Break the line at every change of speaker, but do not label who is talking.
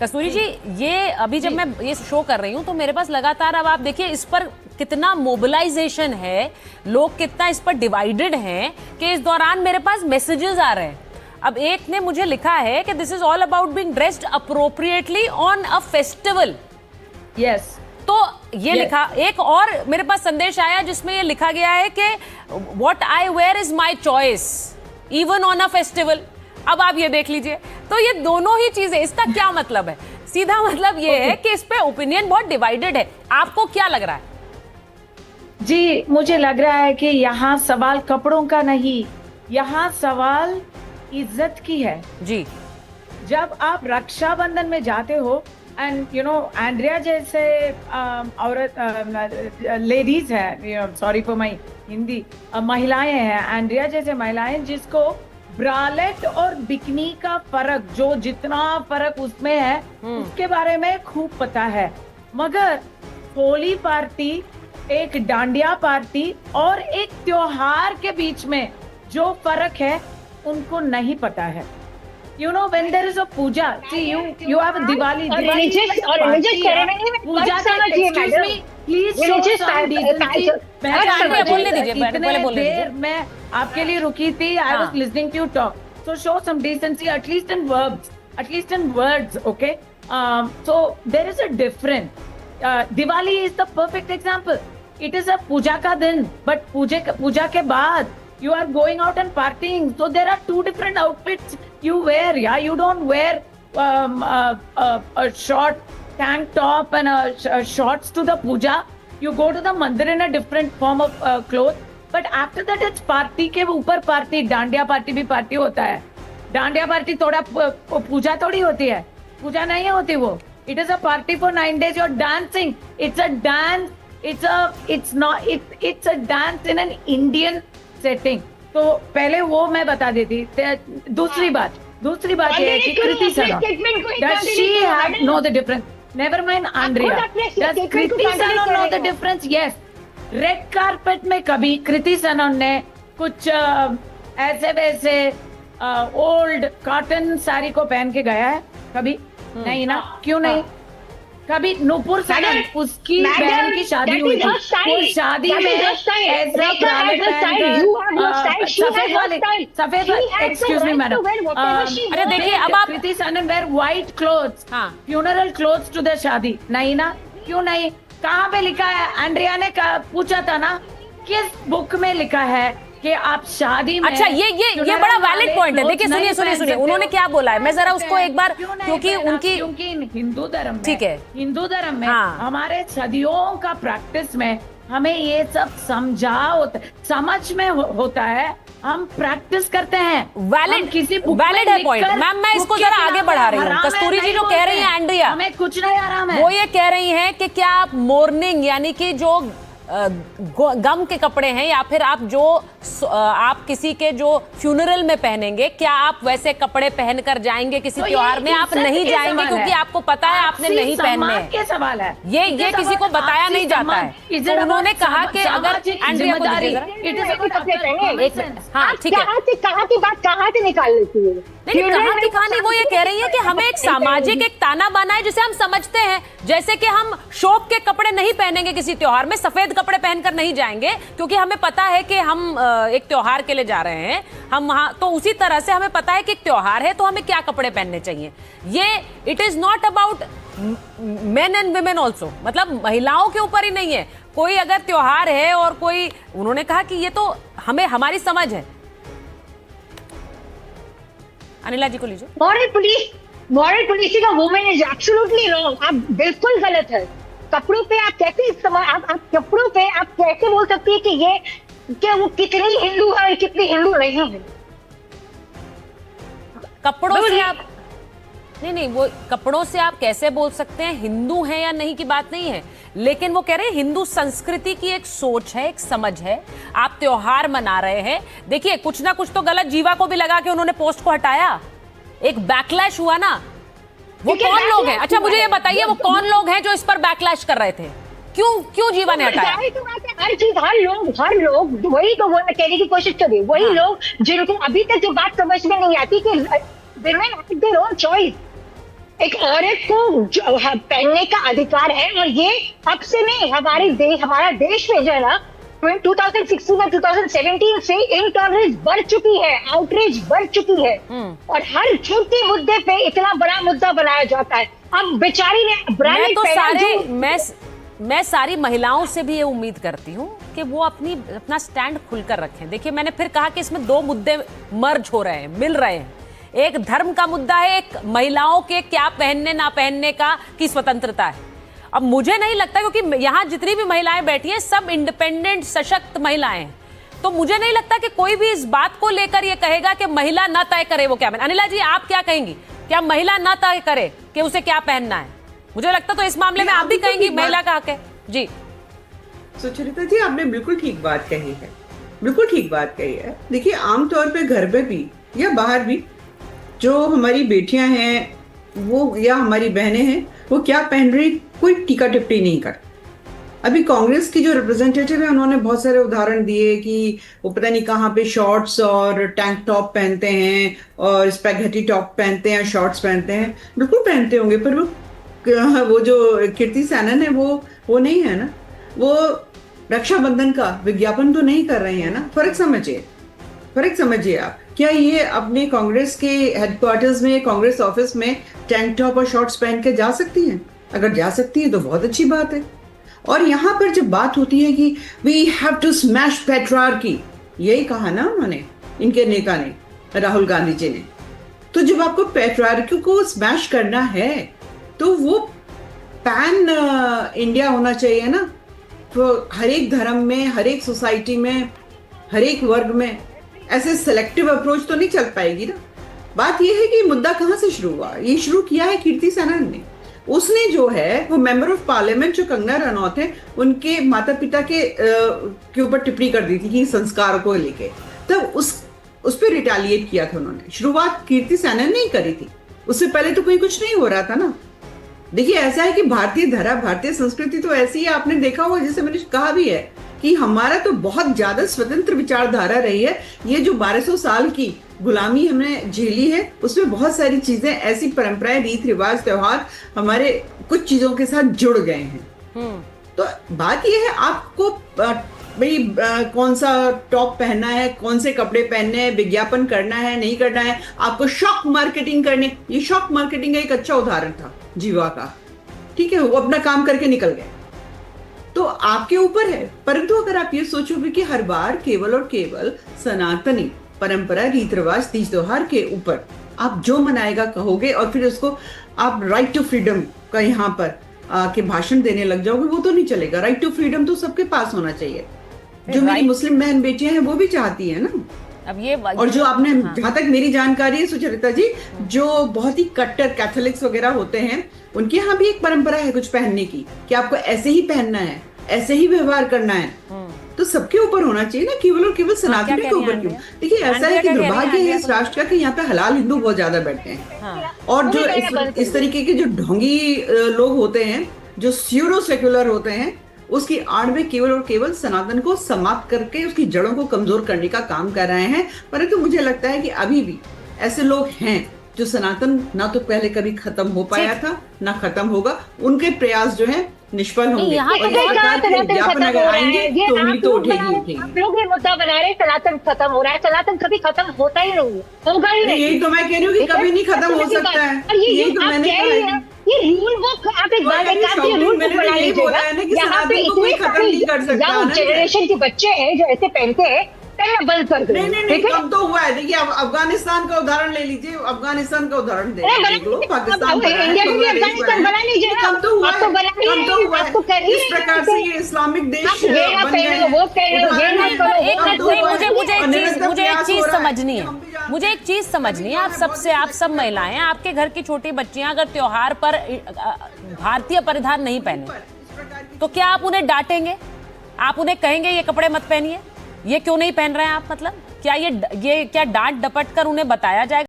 कस्तूरी जी, ये अभी जब मैं ये शो कर रही हूँ तो मेरे पास लगातार, अब आप देखिए इस पर कितना मोबिलाइजेशन है, लोग कितना इस पर डिवाइडेड हैं कि इस दौरान मेरे पास मैसेजेस आ रहे हैं। अब एक ने मुझे लिखा है कि this is all about being dressed appropriately on a festival.
Yes,
तो ये लिखा, एक और मेरे पास संदेश आया जिसमें ये लिखा गया है कि what I wear is my choice even on a festival. अब आप ये देख लीजिए, तो ये दोनों ही चीजें, इसका क्या मतलब है? सीधा मतलब ये है कि इस पे ओपिनियन बहुत डिवाइडेड है। आपको क्या लग रहा है?
जी, मुझे लग रहा है कि यहाँ सवाल कपड़ों का नहीं, यहाँ सवाल इज्जत की है।
जी,
जब आप रक्षाबंधन में जाते हो एंड यू नो एंड्रिया जैसे औरत, लेडीज है, सॉरी फॉर माई हिंदी, महिलाएं हैं, एंड्रिया जैसे महिलाएं जिसको ब्रालेट और बिकनी का फर्क, जो जितना फर्क उसमें है उसके बारे में खूब पता है, मगर होली पार्टी, एक डांडिया पार्टी और एक त्योहार के बीच में जो फर्क है उनको नहीं पता है। You know, when there is a puja, see, you have a Diwali.
Religious ceremony में
puja excuse me, please show some decency. इतने देर मैं आपके लिए रुकी थी. I was listening to you talk. So show some decency, at least in verbs, at least in words, okay? So there is a difference. Diwali is the perfect example. It is a puja का दिन, but puja के बाद you are going out and partying, so there are two different outfits you wear. Yeah, you don't wear a short tank top and a shorts to the puja. You go to the mandir in a different form of clothes, but after that it's party के ऊपर party. Dandiya party भी party होता है. Dandiya party थोड़ा पूजा थोड़ी होती है, पूजा नहीं होती वो. It is a party for 9 days. You're dancing. It's a dance. It's a dance in an Indian setting. तो पहले वो मैं बता देती. दूसरी बात ये है कि कृति सनन, does she know the difference? Never mind Andrea, does Kriti Sanon know the difference? Yes. Red carpet में कभी कृति सनन ने कुछ ऐसे वैसे ओल्ड कॉटन साड़ी को पहन के गया है कभी? नहीं ना. क्यों नहीं? कभी नुपुर सनन, उसकी बहन की शादी हुई थी, वो शादी में ऐसा ब्रालेट पहनकर सफेद वाले, एक्सक्यूज मी मैडम,
अरे देखिए, अब आप
Kriti Sanon wear white clothes, funeral clothes to the शादी. नहीं ना. क्यों नहीं? कहाँ पे लिखा है? एंड्रिया ने पूछा था ना, किस बुक में लिखा है कि आप शादी में?
अच्छा, ये बड़ा वैलिड पॉइंट है. देखिए, सुनिए उन्होंने क्या बोला है. मैं जरा उसको एक बार, क्योंकि
हिंदू धर्म में,
ठीक है,
हिंदू धर्म में हमारे सदियों का प्रैक्टिस में हमें ये सब समझ में होता है. हम प्रैक्टिस करते हैं.
वैलिड है पॉइंट. मैम, मैं इसको जरा आगे बढ़ा रही हूँ. कस्तूरी जी जो कह रही है, एंड्रिया,
हमें कुछ नहीं आराम है.
वो ये कह रही हैं कि क्या आप मोर्निंग, यानी कि जो गम के कपड़े हैं, या फिर आप किसी के जो फ्यूनरल में पहनेंगे, क्या आप वैसे कपड़े पहनकर जाएंगे किसी त्योहार में? आप नहीं जाएंगे क्योंकि आपको पता है आपने नहीं पहनने हैं.
ये सवाल है.
ये किसी को बताया नहीं जाता है. तो उन्होंने कहा कि अगर हाँ, ठीक है,
कहाँ की बात कहाँ से निकाल लेती है?
नहीं, कहाँ की कहानी वो ये कह रही है कि हमें एक सामाजिक एक ताना बाना है जिसे हम समझते हैं. जैसे कि हम शौक के कपड़े नहीं पहनेंगे किसी त्योहार में, सफेद कपड़े पहनकर नहीं जाएंगे क्योंकि हमें पता है कि हम एक त्योहार के लिए जा रहे हैं हम वहां. तो उसी तरह से हमें पता है कि एक त्योहार है तो हमें क्या कपड़े पहनने चाहिए. ये it is not about main and women also, मतलब महिलाओं के ऊपर ही नहीं है. कोई अगर त्योहार है और कोई, उन्होंने कहा कि ये तो हमारी समझ है. अनिला जी को लीजिए.
Moral policing of women is absolutely wrong. आप बिल्कुल गलत है. कपड़ों पे आप कैसे आप कपड़ों पे आप कैसे बोल सकती है कि वो कितनी हिंदू है, कितनी हिंदू नहीं है?
कपड़ों से आप नहीं, वो कपड़ों से आप कैसे बोल सकते हैं हिंदू हैं या नहीं की बात नहीं है. लेकिन वो कह रहे हैं हिंदू संस्कृति की एक सोच है, एक समझ है. आप त्योहार मना रहे हैं. देखिए, कुछ ना कुछ तो गलत. जीवा को भी लगा के उन्होंने पोस्ट को हटाया, एक बैकलैश हुआ ना. वो कौन लोग हैं? अच्छा, मुझे ये बताइए, वो कौन लोग हैं जो इस पर बैकलैश कर रहे थे? क्यों जीवा ने हटाया?
हर लोग वही तो वो कहने की कोशिश कर रही है. वही लोग जिनको अभी तक जो बात समझ में नहीं आती कि women have their own choice. एक औरत को पहनने का अधिकार है, और ये अब से नहीं, हमारा देश में जो है ना 2016 और 2017 से इनटॉलरेंस बढ़ चुकी है, आउटरीच बढ़ चुकी है, और हर छोटे मुद्दे पे इतना बड़ा मुद्दा बनाया जाता है। अब बेचारी ने
मैं सारी महिलाओं से भी ये उम्मीद करती हूँ कि वो अपना स्टैंड खुलकर रखें। देखिए, मैंने फिर कहा कि इसमें दो मुद्दे मर्ज हो रहे हैं, मिल रहे हैं। एक धर्म का मुद्दा है, एक महिलाओं के क्या पहनने ना पहनने का की स्वतंत्रता है। अब मुझे नहीं लगता, क्योंकि यहाँ जितनी भी महिलाएं बैठी हैं सब इंडिपेंडेंट सशक्त महिलाएं हैं, तो मुझे नहीं लगता कि कोई भी इस बात को लेकर ये कहेगा कि महिला ना तय करे वो क्या पहने। अनिला जी, आप क्या कहेंगी? क्या महिला ना तय करे कि उसे क्या पहनना है? मुझे लगता तो इस मामले में आप भी कहेंगी महिला का हक है। जी
सुचरिता जी, आपने बिल्कुल ठीक बात कही है, बिल्कुल ठीक बात कही है। देखिए, आमतौर पे घर पे भी या बाहर भी जो हमारी बेटियां हैं वो या हमारी बहनें हैं, वो क्या पहन रही कोई टीका टिप्पणी नहीं कर। अभी कांग्रेस की जो रिप्रेजेंटेटिव है उन्होंने बहुत सारे उदाहरण दिए कि वो पता नहीं कहाँ पे शॉर्ट्स और टैंक टॉप पहनते हैं और स्पैगेटी टॉप पहनते हैं, शॉर्ट्स पहनते हैं। बिल्कुल पहनते होंगे, पर वो जो कीर्ति सैनन है वो नहीं है ना, वो रक्षाबंधन का विज्ञापन तो नहीं कर रही है ना। फर्क समझिए आप। क्या ये अपने कांग्रेस के हेडक्वार्टर्स में, कांग्रेस ऑफिस में टैंक टॉप और शॉर्ट्स पहन के जा सकती हैं? अगर जा सकती है तो बहुत अच्छी बात है। और यहाँ पर जब बात होती है कि we have to smash patriarchy, यही कहा ना उन्होंने, इनके नेता ने, राहुल गांधी जी ने, तो जब आपको पैट्रियार्की को स्मैश करना है तो वो पैन इंडिया होना चाहिए ना। तो हर एक धर्म में, हर एक सोसाइटी में, हर एक वर्ग में ऐसे सेलेक्टिव अप्रोच तो नहीं चल पाएगी ना। बात यह है कि मुद्दा कहाँ से शुरू हुआ? ये शुरू किया है कीर्ति सैनन ने। उसने जो है वो मेंबर ऑफ पार्लियामेंट जो कंगना रनौत है उनके माता पिता के ऊपर टिप्पणी कर दी थी कि संस्कार को लेके, तब उस पर रिटेलिएट किया था उन्होंने। शुरुआत कीर्ति सैनन ने ही करी थी, उससे पहले तो कोई कुछ नहीं हो रहा था ना। देखिए, ऐसा है कि भारतीय धरा, भारतीय संस्कृति तो ऐसी है, आपने देखा होगा, जैसे मैंने कहा भी है कि हमारा तो बहुत ज्यादा स्वतंत्र विचारधारा रही है। ये जो 1200 साल की गुलामी हमने झेली है, उसमें बहुत सारी चीजें, ऐसी परंपराएं, रीत रिवाज, त्योहार हमारे कुछ चीजों के साथ जुड़ गए हैं। तो बात यह है, आपको भाई कौन सा टॉप पहनना है, कौन से कपड़े पहनने हैं, विज्ञापन करना है, नहीं करना है, आपको शॉक मार्केटिंग करने। ये शॉक मार्केटिंग का एक अच्छा उदाहरण था जीवा का, ठीक है, वो अपना काम करके निकल गए, तो आपके ऊपर है। परंतु अगर आप ये सोचोगे कि हर बार केवल और केवल सनातनी परंपरा, रीत रिवाज, तीज त्योहार के ऊपर आप जो मनाएगा कहोगे और फिर उसको आप राइट टू फ्रीडम का यहाँ पर आके भाषण देने लग जाओगे, वो तो नहीं चलेगा। राइट टू फ्रीडम तो सबके पास होना चाहिए। जो मेरी मुस्लिम बहन बेटियां हैं वो भी चाहती है ना।
अब ये
और जो आपने, जहां तक मेरी जानकारी है सुचरिता जी, जो बहुत ही कट्टर कैथोलिक्स वगैरह होते हैं, उनके यहाँ भी एक परंपरा है कुछ पहनने की, कि आपको ऐसे ही पहनना है, ऐसे ही व्यवहार करना है। तो सबके ऊपर होना चाहिए ना, केवल और केवल सनातनी के ऊपर क्यों? देखिए, ऐसा है कि दुर्भाग्य है इस राष्ट्र का कि यहाँ पे हलाल हिंदू बहुत ज्यादा बैठते हैं, और जो इस तरीके के जो ढोंगी लोग होते हैं, जो स्यूडो सेक्युलर होते हैं, उसकी आड़ में केवल और केवल सनातन को समाप्त करके उसकी जड़ों को कमजोर करने का काम कर रहे हैं। परंतु मुझे लगता है कि अभी भी ऐसे लोग हैं जो सनातन ना तो पहले कभी खत्म हो पाया था, ना खत्म होगा। उनके प्रयास जो है निष्फल होंगे।
विज्ञापन अगर आएंगे तो उंगली तो उठेगी। आप लोग ये मुद्दा बना रहे सनातन खत्म हो रहा है, सनातन कभी खत्म होता ही नहीं, होगा ही नहीं।
यही तो मैं कह रही हूँ कि कभी नहीं खत्म हो सकता है। यही तो मैंने कहा है।
ये रूल बुक, आप एक बार रूल बुक बना लीजिएगा। यहाँ पे इतने यंग जनरेशन के बच्चे हैं जो ऐसे पहनते हैं, पहनना बंद कर दो।
नहीं, कब तो हुआ है। देखिए, अब अफगानिस्तान का उदाहरण ले लीजिए, अफगानिस्तान का उदाहरण देख लो, पाकिस्तान,
इंडिया में भी अफगानिस्तान बना लीजिए।
कब तो हुआ है, इस प्रकार से ये इस्लामिक देश बन गए।
मुझे एक चीज समझनी है, मुझे एक चीज समझनी है। आप सब महिलाएं, आपके घर की छोटी बच्चियां अगर त्योहार पर भारतीय परिधान नहीं पहने तो क्या आप उन्हें डांटेंगे? आप उन्हें कहेंगे ये कपड़े मत पहनिए, ये क्यों नहीं पहन रहे हैं आप? मतलब क्या ये क्या डांट डपट कर उन्हें बताया जाएगा?